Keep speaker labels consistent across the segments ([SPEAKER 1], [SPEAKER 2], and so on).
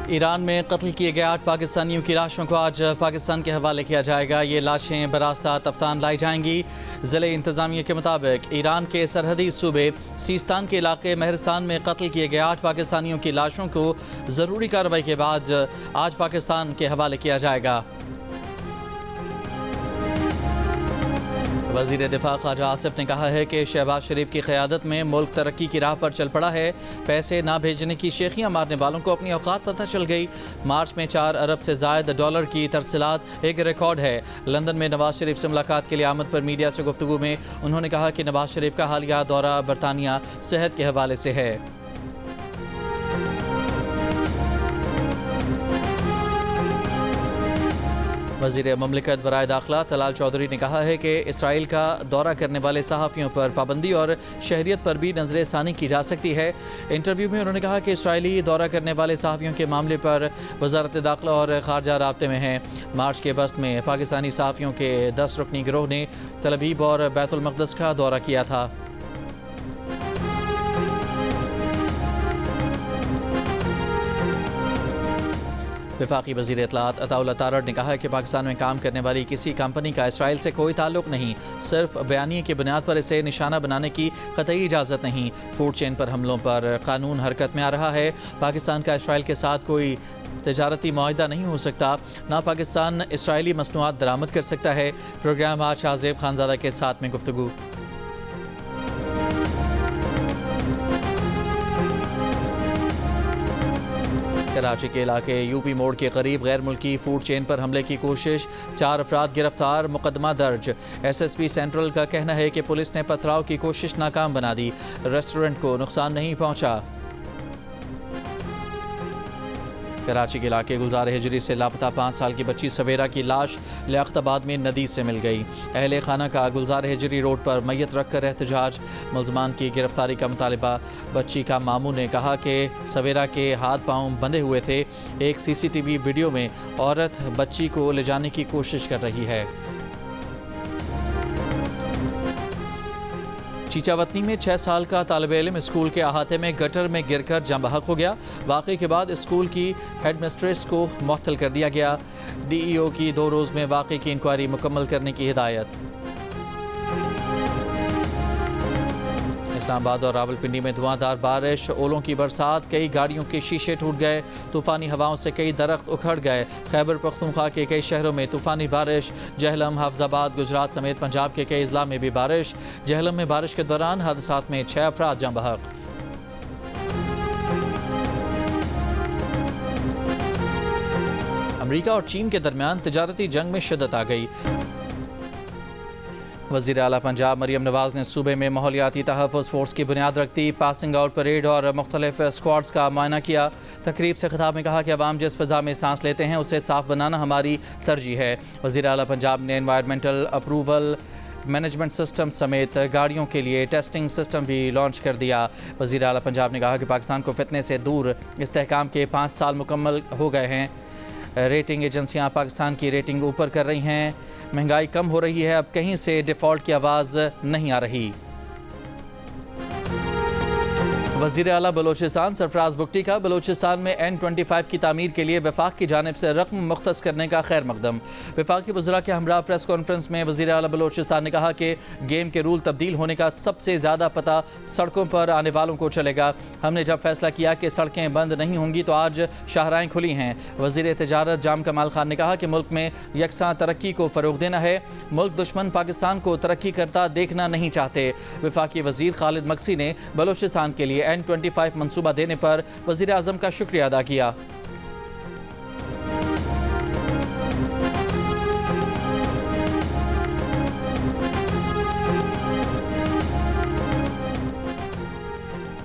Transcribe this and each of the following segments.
[SPEAKER 1] Iran में कत्ल किए गए 8 पाकिस्तानियों की लाशों को आज पाकिस्तान के हवाले किया जाएगा। ये लाशें बरास्ता तफ्तान लाई जाएंगी। ज़िले इंतज़ामिया के मुताबिक ईरान के सरहदी सूबे सीस्तान के इलाके महरस्तान में कत्ल किए गए 8 पाकिस्तानियों की लाशों को ज़रूरी कार्रवाई के बाद आज पाकिस्तान के हवाले किया जाएगा। वज़ीर दिफा ख्वाजा आसिफ ने कहा है कि शहबाज शरीफ की क़यादत में मुल्क तरक्की की राह पर चल पड़ा है। पैसे ना भेजने की शेखियाँ मारने वालों को अपनी औकात पता चल गई। मार्च में 4 अरब से ज़ायद डॉलर की तरसीलात एक रिकॉर्ड है। लंदन में नवाज शरीफ से मुलाकात के लिए आमद पर मीडिया से गुफ्तगू में उन्होंने कहा कि नवाज शरीफ का हालिया दौरा बरतानिया सेहत के हवाले से है। वज़ीर ममलिकत बराए दाखिला तलाल चौधरी ने कहा है कि इसराइल का दौरा करने वाले सहाफ़ियों पर पाबंदी और शहरियत पर भी नज़र षानी की जा सकती है। इंटरव्यू में उन्होंने कहा कि इसराइली दौरा करने वाले सहाफ़ियों के मामले पर वज़ारत दाखिला और ख़ारजा राब्ते में हैं। मार्च के वस्त में पाकिस्तानी सहाफ़ियों के 10 रुकनी गिरोह ने तल अवीव और बैतुल मक़दस का दौरा किया था। वफाकी वज़ीर इत्तलात अताउल्लाह तारड़ ने कहा है कि पाकिस्तान में काम करने वाली किसी कंपनी का इसराइल से कोई ताल्लुक नहीं, सिर्फ बयानिए की बुनियाद पर इसे निशाना बनाने की कतई इजाज़त नहीं। फूड चेन पर हमलों पर कानून हरकत में आ रहा है। पाकिस्तान का इसराइल के साथ कोई तजारती मुआहिदा नहीं हो सकता, ना पाकिस्तान इसराइली मसनूआत दरामद कर सकता है। प्रोग्राम आज शाहज़ेब खानज़ादा के साथ में गुफ्तगू। कराची के इलाके यूपी मोड़ के करीब गैर मुल्की फूड चेन पर हमले की कोशिश, 4 अफराद गिरफ्तार, मुकदमा दर्ज। SSP सेंट्रल का कहना है कि पुलिस ने पथराव की कोशिश नाकाम बना दी। रेस्टोरेंट को नुकसान नहीं पहुंचा। कराची के इलाके गुलजार हिजरी से लापता 5 साल की बच्ची सवेरा की लाश लियाकताबाद में नदी से मिल गई। अहले खाना का गुलजार हिजरी रोड पर मैयत रख कर एहतजाज, मुलजमान की गिरफ्तारी का मुतालिबा। बच्ची का मामू ने कहा कि सवेरा के हाथ पांव बंधे हुए थे। एक CCTV वीडियो में औरत बच्ची को ले जाने की कोशिश कर रही है। चीचावतनी में 6 साल का तालिब इल्म स्कूल के अहाते में गटर में गिरकर जाँ बहक हो गया। वाक़े के बाद स्कूल की हेडमिस्ट्रेस को मुअत्तल कर दिया गया। DEO की 2 रोज़ में वाक़े की इंक्वायरी मुकम्मल करने की हिदायत। इस्लामाबाद और रावलपिंडी में धुआंधार बारिश, ओलों की बरसात, कई गाड़ियों के शीशे टूट गए। तूफ़ानी हवाओं से कई दरख्त उखड़ गए। खैबर पख्तूनख्वा के कई शहरों में तूफ़ानी बारिश। जहलम, हाफजाबाद, गुजरात समेत पंजाब के कई अजला में भी बारिश। जहलम में बारिश के दौरान हादसात में 6 अफराद जाँ बहक। अमरीका और चीन के दरमियान तिजारती जंग में शिद्दत आ गई। वज़ीर आला पंजाब मरियम नवाज़ ने सूबे में माहौलियाती तहफ़्फ़ुज़ फोर्स की बुनियाद रख दी। पासिंग आउट परेड और मुख्तलिफ स्क्वाड्स का मुआयना किया। तकरीब से खिताब में कहा कि अवाम जिस फ़िज़ा में सांस लेते हैं उसे साफ़ बनाना हमारी तरजीह है। वज़ीर आला पंजाब ने एनवायरमेंटल अप्रूवल मैनेजमेंट सिस्टम समेत गाड़ियों के लिए टेस्टिंग सिस्टम भी लॉन्च कर दिया। वज़ीर आला पंजाब ने कहा कि पाकिस्तान को फितने से दूर इस्तेहकाम के 5 साल मुकम्मल हो गए हैं। रेटिंग एजेंसियां पाकिस्तान की रेटिंग ऊपर कर रही हैं। महंगाई कम हो रही है, अब कहीं से डिफ़ॉल्ट की आवाज़ नहीं आ रही। वज़ीर आला बलोचिस्तान सरफराज बुगटी का बलोचिस्तान में N25 की तामीर के लिए वफाक की जानिब से रकम मुख्तस करने का खैर मकदम। वफाकी वज़रा के हमरा प्रेस कॉन्फ्रेंस में वज़ीर आला बलोचिस्तान ने कहा कि गेम के रूल तब्दील होने का सबसे ज़्यादा पता सड़कों पर आने वालों को चलेगा। हमने जब फैसला किया कि सड़कें बंद नहीं होंगी तो आज शाहराएँ खुली हैं। वज़ीर तिजारत जाम कमाल खान ने कहा कि मुल्क में यकसां तरक्की को फ़रोग़ देना है। मुल्क दुश्मन पाकिस्तान को तरक्की करता देखना नहीं चाहते। वफाकी वज़ीर खालिद मक्सी ने बलोचिस्तान के लिए N25 मंसूबा देने पर वज़ीर आज़म का शुक्रिया अदा किया।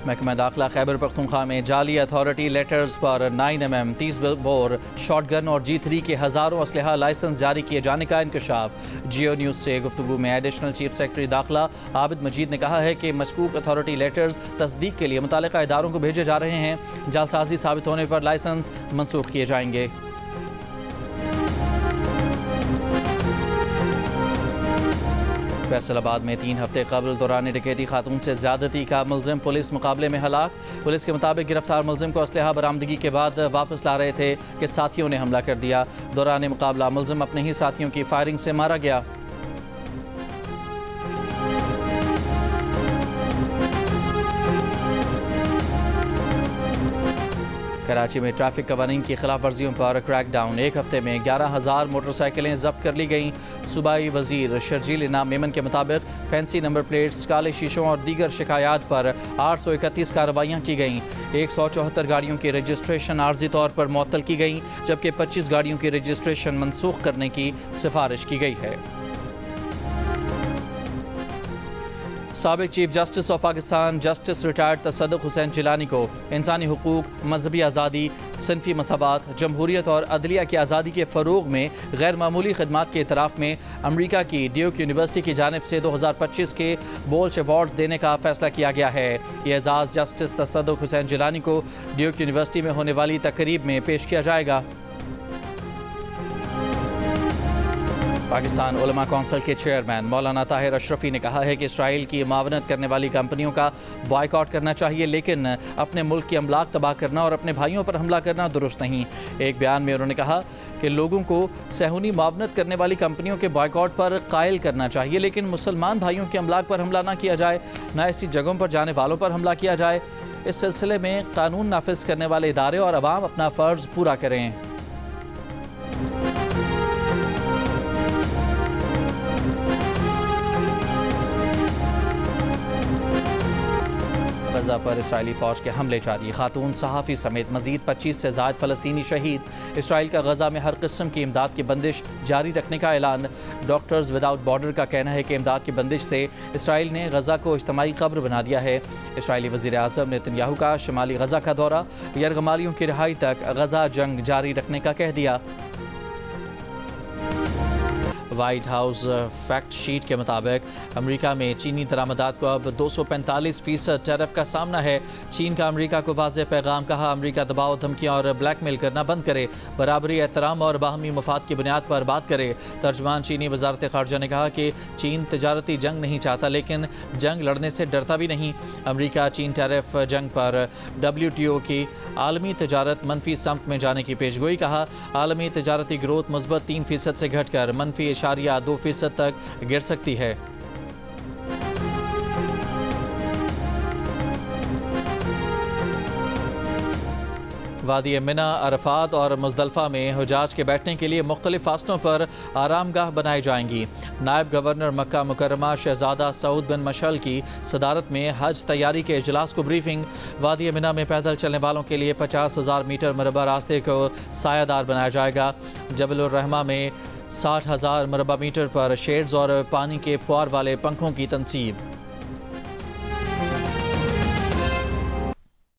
[SPEAKER 1] महकमा दाखिला खैबर पख्तूनख्वा में जाली अथॉरिटी लेटर्स पर 9mm 30 बोर शॉटगन और G3 के हज़ारों असलहा लाइसेंस जारी किए जाने का इंकशाफ। जियो न्यूज़ से गुफ्तगू में एडिशनल चीफ सेक्रेटरी दाखिला आबिद मजीद ने कहा है कि मशकूक अथॉरिटी लेटर्स तस्दीक के लिए मुतालिका इदारों को भेजे जा रहे हैं। जालसाजी साबित होने पर लाइसेंस मनसूख किए जाएंगे। फैसलाबाद में 3 हफ्ते कबल दौरान डकैती खातून से ज्यादती का मुलजिम पुलिस मुकाबले में हलाक। पुलिस के मुताबिक गिरफ्तार मुलजिम को असलहा बरामदगी के बाद वापस ला रहे थे कि साथियों ने हमला कर दिया। दौरान मुकाबला मुलजिम अपने ही साथियों की फायरिंग से मारा गया। कराची में ट्रैफिक कवानीन की खिलाफ वर्जियों पर क्रैकडाउन। 1 हफ्ते में 11,000 मोटरसाइकिलें जब्त कर ली गईं। सूबाई वजीर शर्जील इनाम मेमन के मुताबिक फैंसी नंबर प्लेट्स, काले शीशों और दीगर शिकायत पर 831 कार्रवाइयाँ की गईं। 174 गाड़ियों की रजिस्ट्रेशन आर्जी तौर पर मुअत्तल की गई, जबकि 25 गाड़ियों की रजिस्ट्रेशन मनसूख करने की सिफारिश की गई है। साबिक chief justice of Pakistan justice retired Tassaduq Hussain Jillani को इंसानी हुकूक, मजहबी आज़ादी, सिनफी मसावात, जमहूरियत और अदलिया की आज़ादी के फ़रोग़ में गैर मामूली खिदमात के इतराफ़ में अमरीका की ड्यूक यूनिवर्सिटी की जानिब से 2025 के बोल्श अवार्ड देने का फ़ैसला किया गया है। यह एजाज़ जस्टिस तसद्दुक़ हुसैन जिलानी को ड्यूक यूनिवर्सिटी में होने वाली तकरीब में पेश किया जाएगा। पाकिस्तान उलमा कौंसिल के चेयरमैन मौलाना ताहिर अशरफी ने कहा है कि इसराइल की मावनत करने वाली कंपनियों का बॉयकॉट करना चाहिए, लेकिन अपने मुल्क की अमलाक तबाह करना और अपने भाइयों पर हमला करना दुरुस्त नहीं। एक बयान में उन्होंने कहा कि लोगों को सहूनी मावनत करने वाली कंपनियों के बॉयकॉट पर कायल करना चाहिए, लेकिन मुसलमान भाइयों की अमलाक पर हमला ना किया जाए, न ऐसी जगहों पर जाने वालों पर हमला किया जाए। इस सिलसिले में कानून नाफिज करने वाले इदारे और अवाम अपना फ़र्ज़ पूरा करें। गजा पर इसराइली फ़ौज के हमले जारी। खातून सहाफ़ी समेत मज़ीद 25 से ज़ायद फ़लस्तीनी शहीद। इसराइल का गजा में हर किस्म की इमदाद की बंदिश जारी रखने का ऐलान। डॉक्टर्स विदाउट बॉर्डर का कहना है कि इमदाद की बंदिश से इसराइल ने गजा को इज्तिमाई कब्र बना दिया है। इसराइली वज़ीर आज़म नेतन्याहू का शिमाली गजा का दौरा। यरगमालियों की रिहाई तक गजा जंग जारी रखने का कह दिया। वाइट हाउस फैक्ट शीट के मुताबिक अमेरिका में चीनी दरामदात को अब 245% टैरिफ का सामना है। चीन का अमेरिका को वाज़ेह पैगाम, कहा अमेरिका दबाव, धमकियाँ और ब्लैकमेल करना बंद करे, बराबरी, एहतराम और बाहमी मफाद की बुनियाद पर बात करे। तर्जमान चीनी वजारत ख़ारजा ने कहा कि चीन तजारती जंग नहीं चाहता, लेकिन जंग लड़ने से डरता भी नहीं। अमेरिका चीन टैरिफ जंग पर WTO की आलमी तजारत मनफी सम्त में जाने की पेशगोई, कहा आलमी तजारती ग्रोथ मुस्बत 3% से घटकर मनफी 2% तक गिर सकती है। वादी मिना, अरफात और मुज़दलिफ़ा में हुजाज के बैठने के लिए मुख्तलिफ फासलों पर आरामगाह बनाई जाएंगी। नायब गवर्नर मक्का मुकर्रमा शहजादा सऊद बिन मशअल की सदारत में हज तैयारी के इजलास को ब्रीफिंग। वादी मिना में पैदल चलने वालों के लिए 50,000 मीटर मरबा रास्ते को सायादार बनाया जाएगा। जबलुर रहमा में 60,000 मरबा मीटर पर शेड्स और पानी के फुआर वाले पंखों की तनसीब।